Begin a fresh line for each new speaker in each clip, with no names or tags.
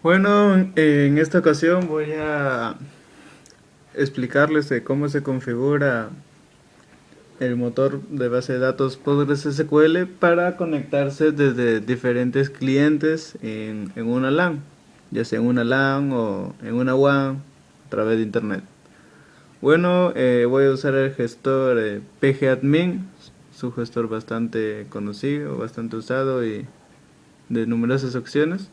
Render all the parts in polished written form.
Bueno, en esta ocasión voy a explicarles de cómo se configura el motor de base de datos PostgreSQL para conectarse desde diferentes clientes en una LAN, ya sea en una LAN o en una WAN a través de internet. Bueno, voy a usar el gestor pgadmin, es un gestor bastante conocido, bastante usado y de numerosas opciones.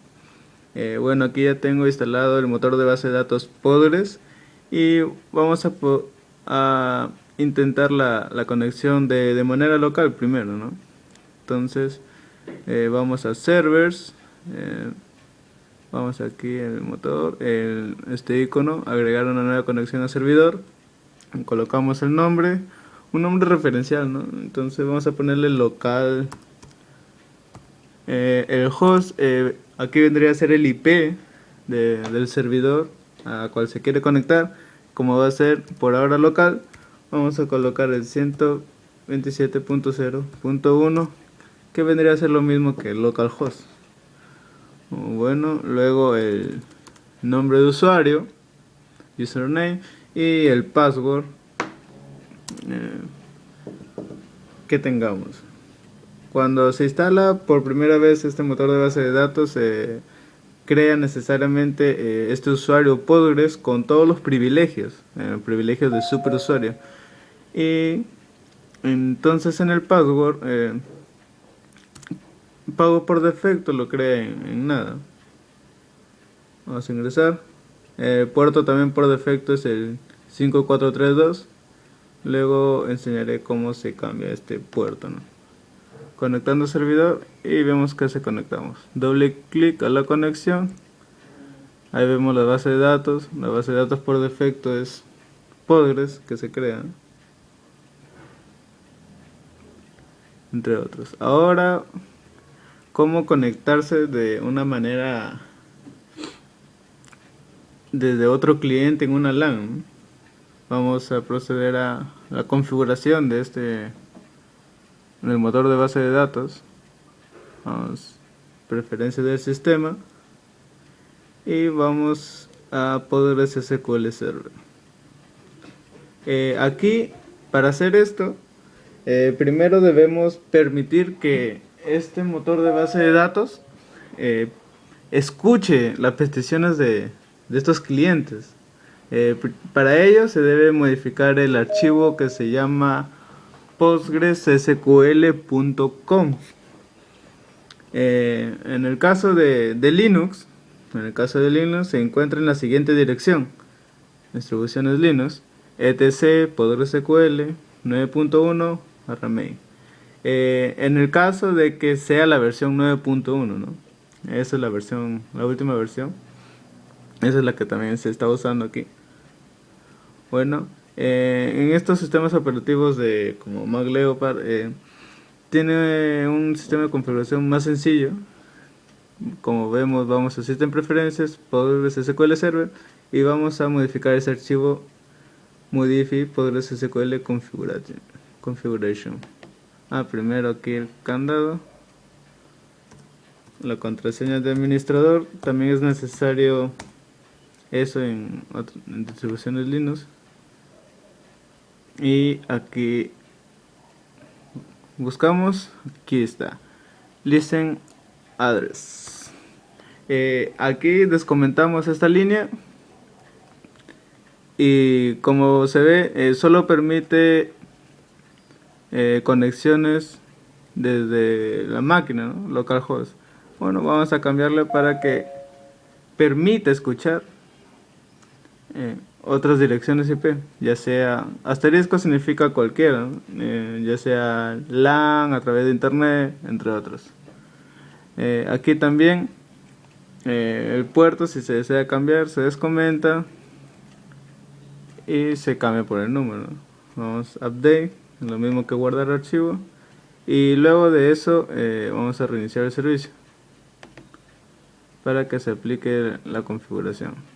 Bueno, aquí ya tengo instalado el motor de base de datos Postgres y vamos a intentar la conexión de manera local primero, ¿no? Entonces vamos a servers, vamos aquí en el motor, este icono, agregar una nueva conexión a servidor, colocamos el nombre, un nombre referencial, ¿no? Entonces vamos a ponerle local. El host, aquí vendría a ser el IP del servidor a cual se quiere conectar. Como va a ser por ahora local, vamos a colocar el 127.0.1, que vendría a ser lo mismo que el localhost. Bueno, luego el nombre de usuario, username, y el password que tengamos. Cuando se instala por primera vez este motor de base de datos, crea necesariamente este usuario Postgres con todos los privilegios de superusuario. Y entonces en el password, pago por defecto lo crea en nada. Vamos a ingresar. El puerto también por defecto es el 5432. Luego enseñaré cómo se cambia este puerto, ¿no? Conectando servidor y vemos que se conectamos. Doble clic a la conexión. Ahí vemos la base de datos. La base de datos por defecto es Postgres que se crea, entre otros. Ahora, cómo conectarse de una manera desde otro cliente en una LAN. Vamos a proceder a la configuración de el motor de base de datos. Vamos, preferencias del sistema, y vamos a PostgreSQL Server. Aquí, para hacer esto, primero debemos permitir que este motor de base de datos escuche las peticiones de estos clientes. Para ello se debe modificar el archivo que se llama postgresql.conf. En el caso de Linux, se encuentra en la siguiente dirección: distribuciones Linux, etc postgresql 9.1 main. En el caso de que sea la versión 9.1, ¿no? Esa es la última versión. Esa es la que también se está usando aquí. Bueno, en estos sistemas operativos como Mac Leopard, tiene un sistema de configuración más sencillo. Como vemos, vamos a System Preferences, PostgreSQL Server, y vamos a modificar ese archivo Modify PostgreSQL Configuration. Primero aquí el candado, la contraseña de administrador. También es necesario eso en distribuciones Linux. Y aquí buscamos, aquí está, listen address. Aquí descomentamos esta línea y como se ve, solo permite conexiones desde la máquina, ¿no? Localhost. Bueno, vamos a cambiarle para que permita escuchar otras direcciones IP, ya sea asterisco significa cualquiera, ¿no? Ya sea LAN a través de internet, entre otros. Aquí también el puerto, si se desea cambiar, se descomenta y se cambia por el número, ¿no? Vamos a update, lo mismo que guardar archivo, y luego de eso vamos a reiniciar el servicio para que se aplique la configuración.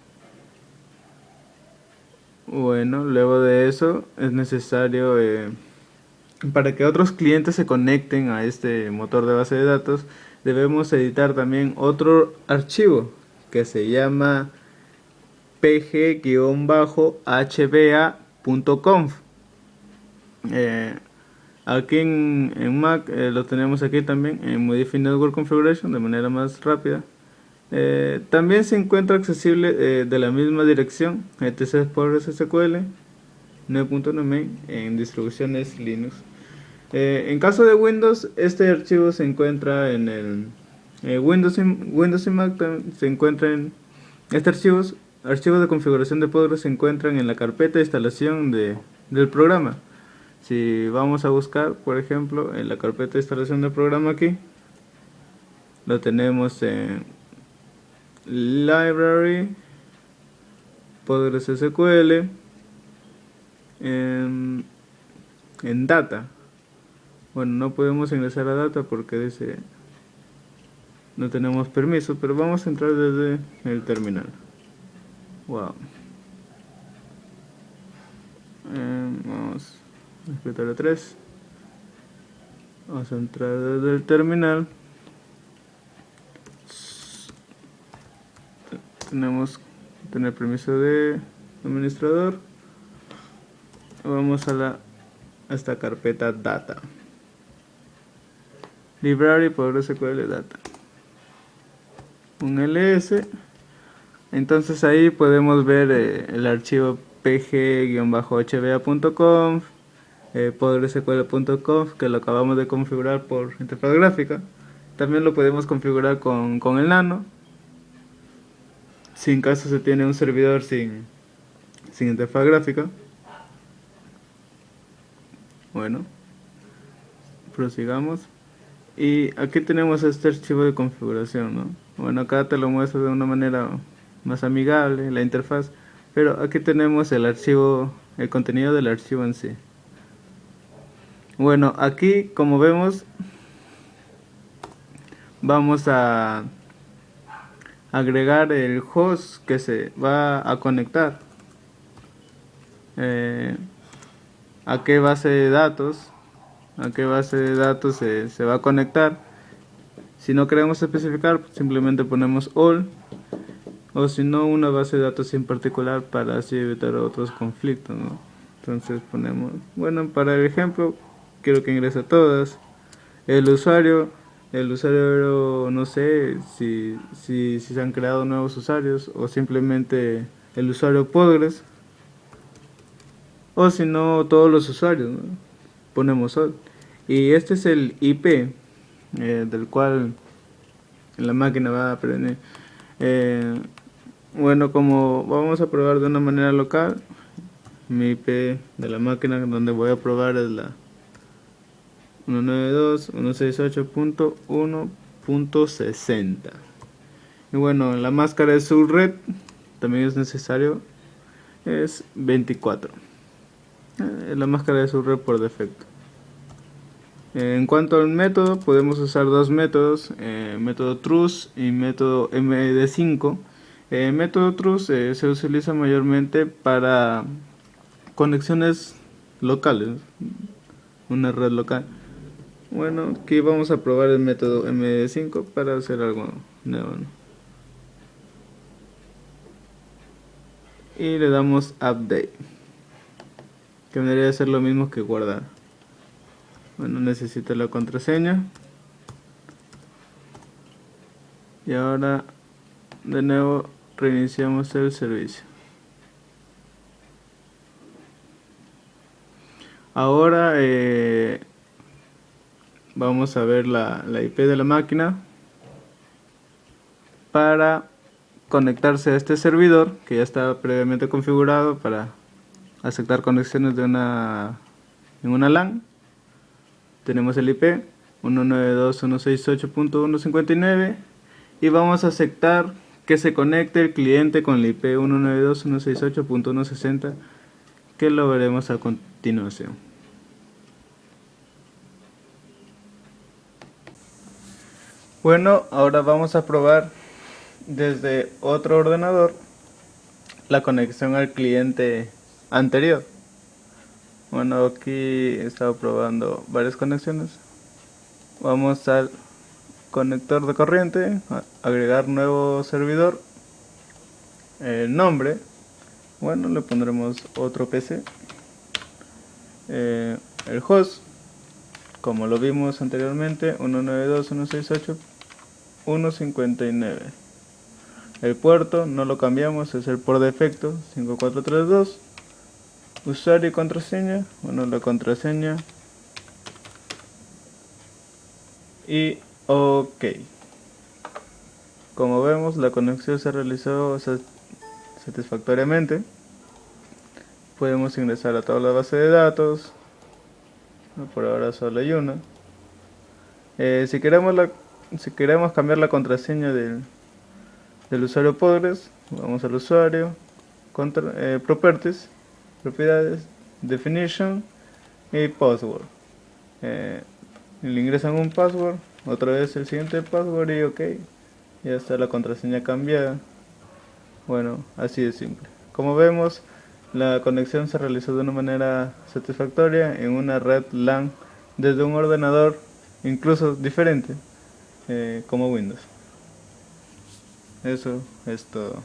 Bueno, luego de eso es necesario, para que otros clientes se conecten a este motor de base de datos, debemos editar también otro archivo que se llama pg-hba.conf. Aquí en Mac lo tenemos aquí también en Modify Network Configuration de manera más rápida. También se encuentra accesible de la misma dirección etc por SQL 9.1 main en distribuciones Linux. En caso de Windows, este archivo se encuentra en el Windows y Mac se encuentran este archivos de configuración de Postgres se encuentran en la carpeta de instalación del programa. Si vamos a buscar, por ejemplo, en la carpeta de instalación del programa aquí, lo tenemos en Library, Postgres SQL, en Data. Bueno, no podemos ingresar a Data porque dice no tenemos permiso, pero vamos a entrar desde el terminal. Wow. Vamos a escritorio 3. Vamos a entrar desde el terminal. Tenemos que tener permiso de administrador. Vamos a esta carpeta Data. Library PostgreSQL Data. Un ls. Entonces ahí podemos ver el archivo pg-hba.conf, postgresql.conf, que lo acabamos de configurar por interfaz gráfica. También lo podemos configurar con el nano, si en caso se tiene un servidor sin interfaz gráfica. Bueno, prosigamos. Y aquí tenemos este archivo de configuración, ¿no? Bueno, acá te lo muestro de una manera más amigable, la interfaz. Pero aquí tenemos el archivo, el contenido del archivo en sí. Bueno, aquí como vemos, vamos a agregar el host que se va a conectar. ¿A qué base de datos? ¿A qué base de datos se va a conectar? Si no queremos especificar, simplemente ponemos all, o si no, una base de datos en particular para así evitar otros conflictos, ¿no? Entonces ponemos, bueno, para el ejemplo, quiero que ingrese a todas. El usuario, no sé si se han creado nuevos usuarios o simplemente el usuario Postgres, o si no, todos los usuarios, ¿no? Ponemos all. Y este es el IP del cual la máquina va a aprender. Bueno, como vamos a probar de una manera local, mi IP de la máquina donde voy a probar es la 192.168.1.60. Y bueno, la máscara de subred también es necesario, es 24. La máscara de subred por defecto. En cuanto al método, podemos usar dos métodos, método truth y método md5. Método truth se utiliza mayormente para conexiones locales, una red local. Bueno, aquí vamos a probar el método md5 para hacer algo nuevo, ¿no? Y le damos update, que vendría a ser lo mismo que guardar. Bueno, necesito la contraseña. Y ahora de nuevo reiniciamos el servicio. Ahora vamos a ver la IP de la máquina para conectarse a este servidor que ya está previamente configurado para aceptar conexiones en una LAN. Tenemos el IP 192.168.159 y vamos a aceptar que se conecte el cliente con el IP 192.168.160, que lo veremos a continuación. Bueno, ahora vamos a probar desde otro ordenador la conexión al cliente anterior. Bueno, aquí he estado probando varias conexiones. Vamos al conector de corriente, agregar nuevo servidor El nombre, bueno, le pondremos otro PC. El host, como lo vimos anteriormente, 192.168.159. El puerto no lo cambiamos, es el por defecto 5432. Usuario y contraseña, bueno, la contraseña y OK. Como vemos, la conexión se realizó satisfactoriamente. Podemos ingresar a toda la base de datos. Por ahora solo hay una. Si queremos cambiar la contraseña del usuario Postgres, vamos al usuario, properties, propiedades, definition y password. Le ingresan un password, otra vez el siguiente password y OK. Ya está la contraseña cambiada. Bueno, así de simple. Como vemos, la conexión se realizó de una manera satisfactoria en una red LAN desde un ordenador incluso diferente como Windows. Eso es todo.